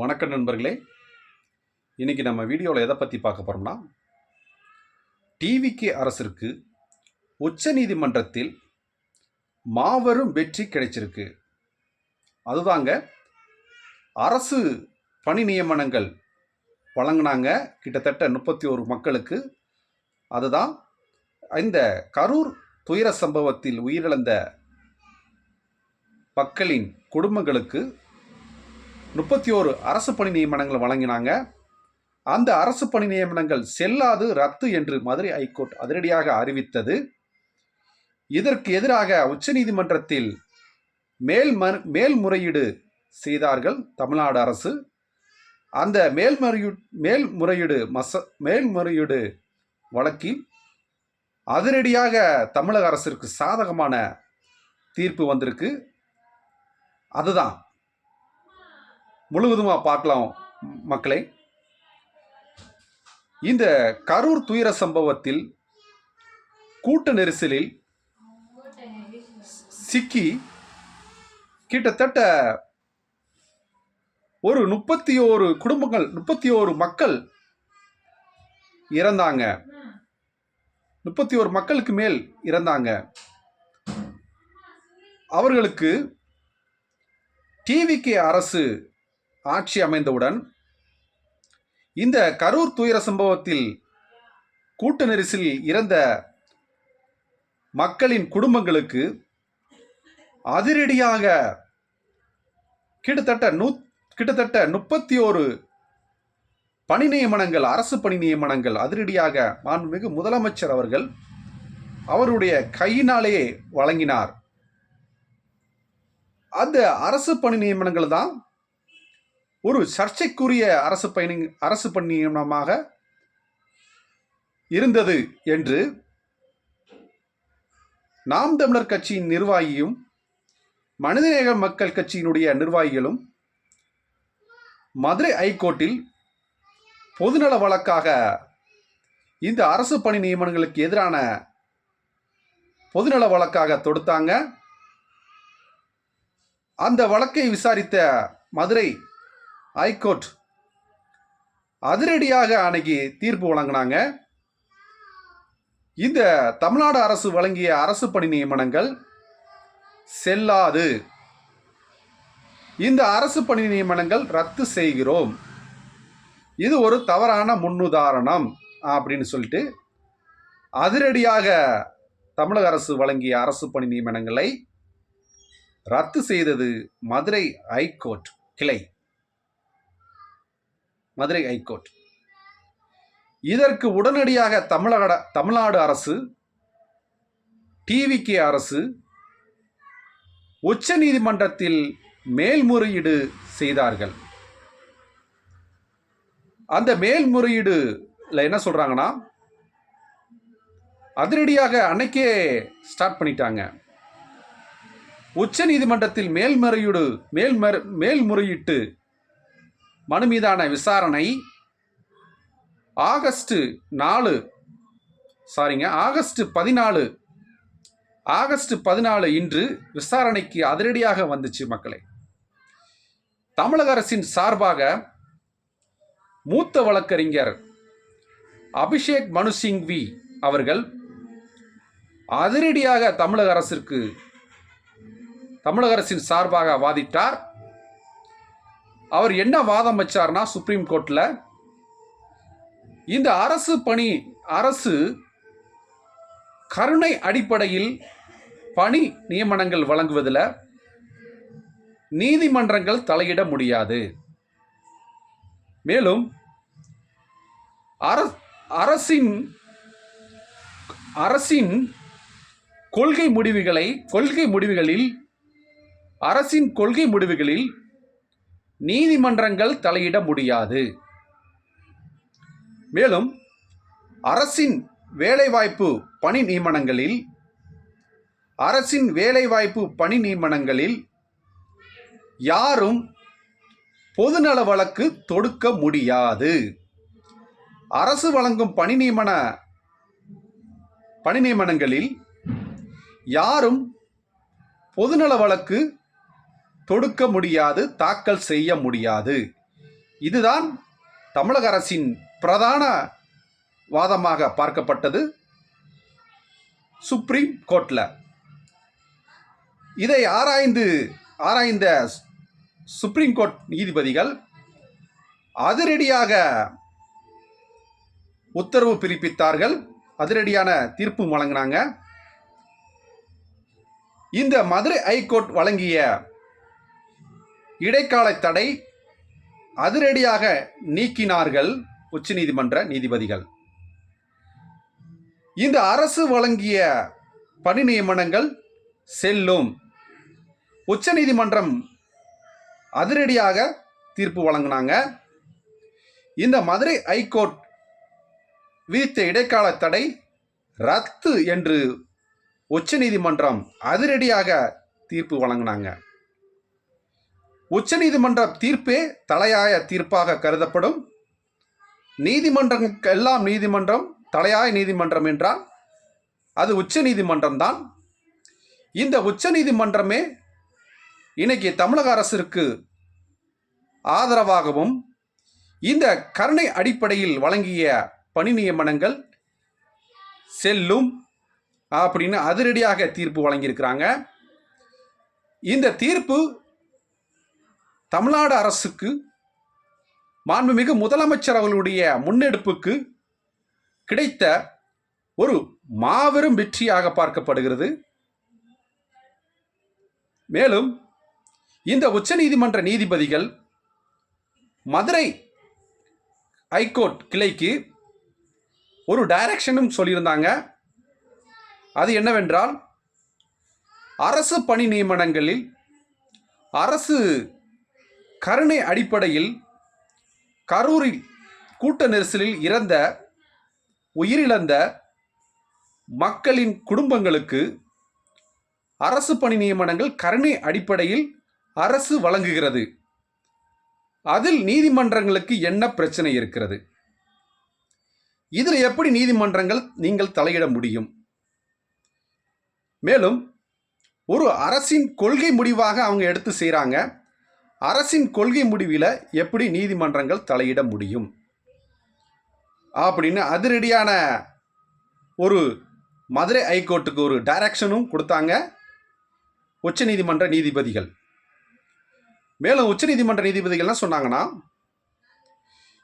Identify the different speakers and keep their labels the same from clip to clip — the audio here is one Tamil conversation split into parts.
Speaker 1: வணக்கம் நண்பர்களே. இன்னைக்கு நம்ம வீடியோவில் எதை பற்றி பார்க்க போகிறோம்னா, டிவிகே அரசிற்கு உச்சநீதிமன்றத்தில் மாபெரும் வெற்றி கிடைச்சிருக்கு. அதுதாங்க, அரசு பணி நியமனங்கள் வழங்கினாங்க கிட்டத்தட்ட 31 மக்களுக்கு. அதுதான் இந்த கரூர் துயர சம்பவத்தில் உயிரிழந்த மக்களின் குடும்பங்களுக்கு 31 அரசு பணி நியமனங்கள் வழங்கினாங்க. அந்த அரசு பணி நியமனங்கள் செல்லாது, ரத்து என்று மதுரை ஹைகோர்ட் அதிரடியாக அறிவித்தது. இதற்கு எதிராக உச்சநீதிமன்றத்தில் மேல்முறையீடு செய்தார்கள் தமிழ்நாடு அரசு. அந்த மேல்முறையீடு வழக்கில் அதிரடியாக தமிழக அரசிற்கு சாதகமான தீர்ப்பு வந்திருக்கு. அதுதான் முழுவதுமாக பார்க்கலாம் மக்களே. இந்த கரூர் துயர சம்பவத்தில் கூட்ட நெரிசலில் சிக்கி கிட்டத்தட்ட ஒரு 31 குடும்பங்கள், 31 மக்கள் இறந்தாங்க. 31 மக்களுக்கு மேல் இறந்தாங்க. அவர்களுக்கு டிவிகே அரசு ஆட்சி அமைந்தவுடன் இந்த கரூர் துயர சம்பவத்தில் கூட்ட நெரிசலில் இறந்த மக்களின் குடும்பங்களுக்கு அதிரடியாக கிட்டத்தட்ட 31 பணி நியமனங்கள், அரசு பணி நியமனங்கள் அதிரடியாக மாண்புமிகு முதலமைச்சர் அவர்கள் அவருடைய கையினாலேயே வழங்கினார். அந்த அரசு பணி நியமனங்கள் தான் ஒரு சர்ச்சைக்குரிய அரசு பணி நியமனமாக இருந்தது என்று நாம் தமிழர் கட்சியின் நிர்வாகியும் மனிதநேய மக்கள் கட்சியினுடைய நிர்வாகிகளும் மதுரை ஹைகோர்ட்டில் பொதுநல வழக்காக இந்த அரசு பணி நியமனங்களுக்கு எதிரான பொதுநல வழக்காக தொடுத்தாங்க. அந்த வழக்கை விசாரித்த மதுரை ஹைகோர்ட் அதிரடியாக அன்னைக்கு தீர்ப்பு வழங்கினாங்க. இந்த தமிழ்நாடு அரசு வழங்கிய அரசு பணி நியமனங்கள் செல்லாது, இந்த அரசு பணி நியமனங்கள் ரத்து செய்கிறோம், இது ஒரு தவறான முன்னுதாரணம் அப்படின்னு சொல்லிட்டு அதிரடியாக தமிழக அரசு வழங்கிய அரசு பணி நியமனங்களை ரத்து செய்தது மதுரை ஹைகோர்ட் கிளை, மதுரை ஹைகோர்ட். இதற்கு உடனடியாக தமிழ்நாடு அரசு, டிவிகே அரசு உச்ச நீதிமன்றத்தில் மேல்முறையீடு செய்தார்கள். அந்த மேல்முறையீடுல என்ன சொல்றாங்கன்னா, அதிரடியாக அன்னைக்கே ஸ்டார்ட் பண்ணிட்டாங்க. உச்ச நீதிமன்றத்தில் மேல்முறையீட்டு மனு மீதான விசாரணை ஆகஸ்ட் 14 இன்று விசாரணைக்கு அதிரடியாக வந்துச்சு மக்களே. தமிழக அரசின் சார்பாக மூத்த வழக்கறிஞர் அபிஷேக் மனு சிங்வி அவர்கள் அதிரடியாக தமிழக அரசின் சார்பாக வாதிட்டார். அவர் என்ன வாதம் வச்சார்னா, சுப்ரீம் கோர்ட்ல இந்த அரசு கருணை அடிப்படையில் பணி நியமனங்கள் வழங்குவதில் நீதிமன்றங்கள் தலையிட முடியாது. மேலும் அரசின் கொள்கை முடிவுகளில் நீதிமன்றங்கள் தலையிட முடியாது. மேலும் அரசின் வேலைவாய்ப்பு பணி நியமனங்களில் யாரும் பொதுநல வழக்கு தொடுக்க முடியாது. அரசு வழங்கும் பணி நியமனங்களில் யாரும் பொதுநல வழக்கு தொடுக்க முடியாது, தாக்கல் செய்ய முடியாது. இதுதான் தமிழக அரசின் பிரதான வாதமாக பார்க்கப்பட்டது சுப்ரீம் கோர்ட்டில். இதை ஆராய்ந்த சுப்ரீம் கோர்ட் நீதிபதிகள் அதிரடியாக உத்தரவு பிறப்பித்தார்கள், அதிரடியான தீர்ப்பு வழங்கினாங்க. இந்த மதுரை ஹைகோர்ட் வழங்கிய இடைக்கால தடை அதிரடியாக நீக்கினார்கள் உச்சநீதிமன்ற நீதிபதிகள். இந்த அரசு வழங்கிய பணி நியமனங்கள் செல்லும். உச்சநீதிமன்றம் அதிரடியாக தீர்ப்பு வழங்கினாங்க. இந்த மதுரை ஹைகோர்ட் விதித்த இடைக்கால தடை ரத்து என்று உச்சநீதிமன்றம் அதிரடியாக தீர்ப்பு வழங்கினாங்க. உச்சநீதிமன்ற தீர்ப்பே தலையாய தீர்ப்பாக கருதப்படும். நீதிமன்றங்களுக்கெல்லாம் நீதிமன்றம் தலையாய நீதிமன்றம் என்றால் அது உச்ச நீதிமன்றம் தான். இந்த உச்ச நீதிமன்றமே இன்னைக்கு தமிழக அரசிற்கு ஆதரவாகவும் இந்த கருணை அடிப்படையில் வழங்கிய பணி நியமனங்கள் செல்லும் அப்படின்னு அதிரடியாக தீர்ப்பு வழங்கியிருக்கிறாங்க. இந்த தீர்ப்பு தமிழ்நாடு அரசுக்கு, மாண்புமிகு முதலமைச்சர் அவர்களுடைய முன்னெடுப்புக்கு கிடைத்த ஒரு மாபெரும் வெற்றியாக பார்க்கப்படுகிறது. மேலும் இந்த உச்சநீதிமன்ற நீதிபதிகள் மதுரை ஹைகோர்ட் கிளைக்கு ஒரு டைரக்ஷனும் சொல்லியிருந்தாங்க. அது என்னவென்றால், அரசு பணி நியமனங்களில் அரசு கருணை அடிப்படையில் கரூரில் கூட்ட நெரிசலில் உயிரிழந்த மக்களின் குடும்பங்களுக்கு அரசு பணி நியமனங்கள் கருணை அடிப்படையில் அரசு வழங்குகிறது. அதில் நீதிமன்றங்களுக்கு என்ன பிரச்சனை இருக்கிறது? இதில் எப்படி நீதிமன்றங்கள் நீங்கள் தலையிட முடியும்? மேலும் ஒரு அரசின் கொள்கை முடிவாக அவங்க எடுத்து செய்கிறாங்க. அரசின் கொள்கை முடிவில் எப்படி நீதிமன்றங்கள் தலையிட முடியும் அப்படின்னு அதிரடியான ஒரு மதுரை ஹைகோர்ட்டுக்கு ஒரு டைரக்ஷனும் கொடுத்தாங்க உச்சநீதிமன்ற நீதிபதிகள். மேலும் உச்சநீதிமன்ற நீதிபதிகள் என்ன சொன்னாங்கன்னா,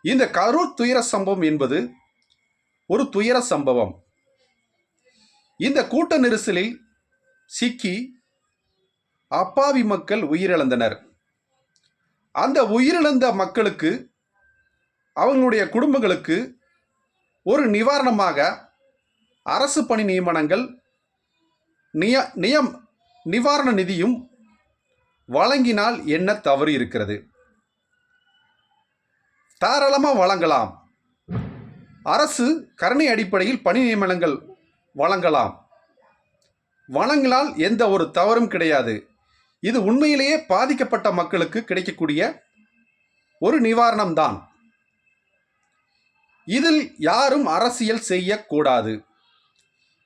Speaker 1: இந்த கரூர் துயர சம்பவம் என்பது ஒரு துயர சம்பவம். இந்த கூட்ட நெரிசலில் சிக்கி அப்பாவி மக்கள் உயிரிழந்தனர். அந்த உயிரிழந்த மக்களுக்கு, அவங்களுடைய குடும்பங்களுக்கு ஒரு நிவாரணமாக அரசு பணி நியமனங்கள் நிவாரண நிதியும் வழங்கினால் என்ன தவறு இருக்கிறது? தாராளமாக வழங்கலாம். அரசு கருணை அடிப்படையில் பணி நியமனங்கள் வழங்கினால் எந்த ஒரு தவறும் கிடையாது. இது உண்மையிலேயே பாதிக்கப்பட்ட மக்களுக்கு கிடைக்கக்கூடிய ஒரு நிவாரணம் தான். இதில் யாரும் அரசியல் செய்யக்கூடாது.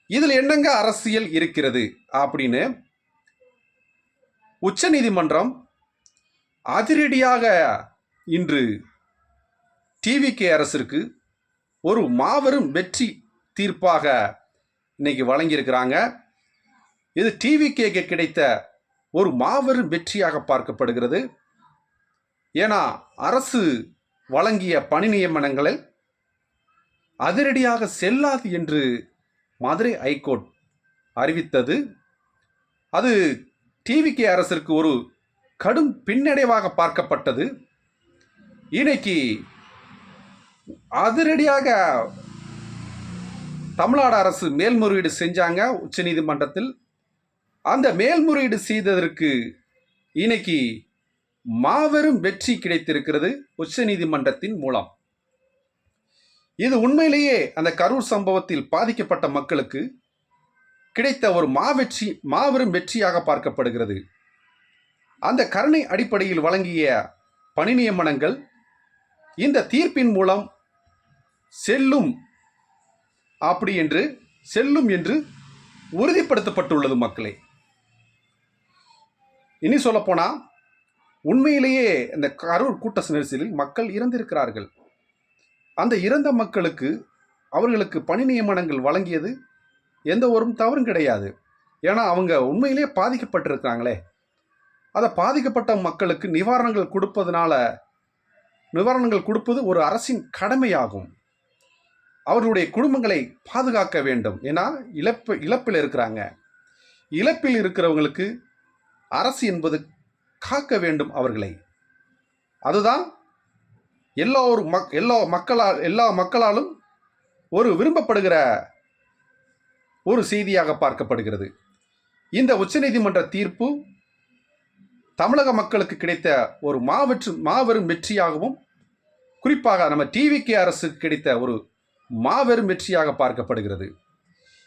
Speaker 1: இதில் என்னங்க அரசியல் இருக்கிறது அப்படின்னு உச்சநீதிமன்றம் அதிரடியாக இன்று டிவிகே அரசிற்கு ஒரு மாபெரும் வெற்றி தீர்ப்பாக இன்னைக்கு வழங்கியிருக்கிறாங்க. இது டிவிகேக்கு கிடைத்த ஒரு மாபெரும் வெற்றியாக பார்க்கப்படுகிறது. ஏன்னா அரசு வழங்கிய பணி நியமனங்களை அதிரடியாக செல்லாது என்று மதுரை ஹைகோர்ட் அறிவித்தது. அது டிவிகே அரசிற்கு ஒரு கடும் பின்னடைவாக பார்க்கப்பட்டது. இன்னைக்கு அதிரடியாக தமிழ்நாடு அரசு மேல்முறையீடு செஞ்சாங்க உச்சநீதிமன்றத்தில். அந்த மேல்முறையீடு செய்ததற்கு இன்னைக்கு மாபெரும் வெற்றி கிடைத்திருக்கிறது உச்சநீதிமன்றத்தின் மூலம். இது உண்மையிலேயே அந்த கரூர் சம்பவத்தில் பாதிக்கப்பட்ட மக்களுக்கு கிடைத்த ஒரு மாபெரும் வெற்றியாக பார்க்கப்படுகிறது. அந்த கருணை அடிப்படையில் வழங்கிய பணி நியமனங்கள் இந்த தீர்ப்பின் மூலம் செல்லும் என்று உறுதிப்படுத்தப்பட்டுள்ளது மக்களே. இனி சொல்லப்போனால் உண்மையிலேயே இந்த கரூர் கூட்ட நெரிசலில் மக்கள் இறந்திருக்கிறார்கள். அந்த இறந்த மக்களுக்கு அவர்களுக்கு பணி நியமனங்கள் வழங்கியது எந்த ஒரு தவறும் கிடையாது. ஏன்னா அவங்க உண்மையிலேயே பாதிக்கப்பட்டிருக்கிறாங்களே. அதை பாதிக்கப்பட்ட மக்களுக்கு நிவாரணங்கள் கொடுப்பது ஒரு அரசின் கடமையாகும். அவர்களுடைய குடும்பங்களை பாதுகாக்க வேண்டும். ஏன்னா இழப்பில் இருக்கிறாங்க. இழப்பில் இருக்கிறவங்களுக்கு அரசு என்பது காக்க வேண்டும் அவர்களை. அதுதான் எல்லா மக்களாலும் ஒரு விரும்பப்படுகிற ஒரு செய்தியாக பார்க்கப்படுகிறது. இந்த உச்சநீதிமன்ற தீர்ப்பு தமிழக மக்களுக்கு கிடைத்த ஒரு மாபெரும் வெற்றியாகவும், குறிப்பாக நம்ம டிவிகே அரசுக்கு கிடைத்த ஒரு மாபெரும் வெற்றியாக பார்க்கப்படுகிறது.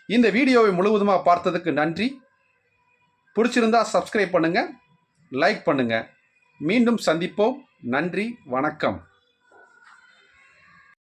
Speaker 1: இந்த வீடியோவை முழுவதுமாக பார்த்ததுக்கு நன்றி. பிடிச்சிருந்தா சப்ஸ்கிரைப் பண்ணுங்க, லைக் பண்ணுங்க. மீண்டும் சந்திப்போம். நன்றி, வணக்கம்.